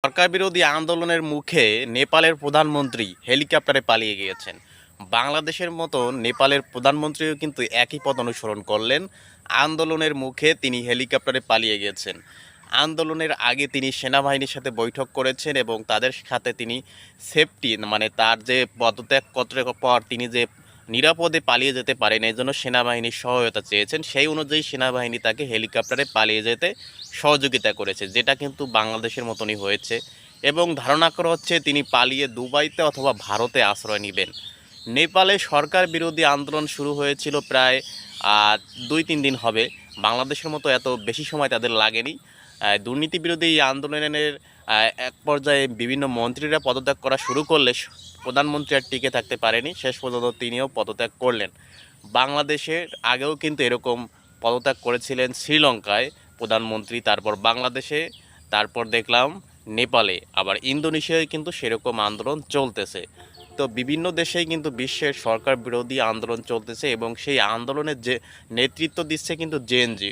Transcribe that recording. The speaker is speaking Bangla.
সরকার বিরোধী আন্দোলনের মুখে নেপালের প্রধানমন্ত্রী হেলিকপ্টারে পালিয়ে গিয়েছেন। বাংলাদেশের মতো নেপালের প্রধানমন্ত্রীও কিন্তু একই পথ অনুসরণ করলেন। আন্দোলনের মুখে তিনি হেলিকপ্টারে পালিয়ে গিয়েছেন। আন্দোলনের আগে তিনি সেনাবাহিনীর সাথে বৈঠক করেছেন এবং তাদের সাথে তিনি সেফটি মানে তার যে পদত্যাগ পত্রের পর তিনি যে নিরাপদে পালিয়ে যেতে পারেন এই জন্য সেনাবাহিনীর সহায়তা চেয়েছেন। সেই অনুযায়ী সেনাবাহিনী তাকে হেলিকপ্টারে পালিয়ে যেতে সহযোগিতা করেছে, যেটা কিন্তু বাংলাদেশের মতনই হয়েছে। এবং ধারণা করা হচ্ছে তিনি পালিয়ে দুবাইতে অথবা ভারতে আশ্রয় নেবেন। নেপালে সরকার বিরোধী আন্দোলন শুরু হয়েছিল প্রায় 2-3 দিন হবে। বাংলাদেশের মতো এত বেশি সময় তাদের লাগেনি। দুর্নীতি বিরোধী এই আন্দোলনের এক পর্যায়ে বিভিন্ন মন্ত্রীরা পদত্যাগ করা শুরু করলে প্রধানমন্ত্রী আর টিকে থাকতে পারেনি, শেষ পর্যন্ত তিনিও পদত্যাগ করলেন। বাংলাদেশের আগেও কিন্তু এরকম পদত্যাগ করেছিলেন শ্রীলঙ্কায় প্রধানমন্ত্রী, তারপর বাংলাদেশে, তারপর দেখলাম নেপালে, আবার ইন্দোনেশিয়ায় কিন্তু সেরকম আন্দোলন চলতেছে। তো বিভিন্ন দেশেই কিন্তু বিশ্বের সরকার বিরোধী আন্দোলন চলতেছে এবং সেই আন্দোলনের যে নেতৃত্ব দিচ্ছে কিন্তু জেএনজি।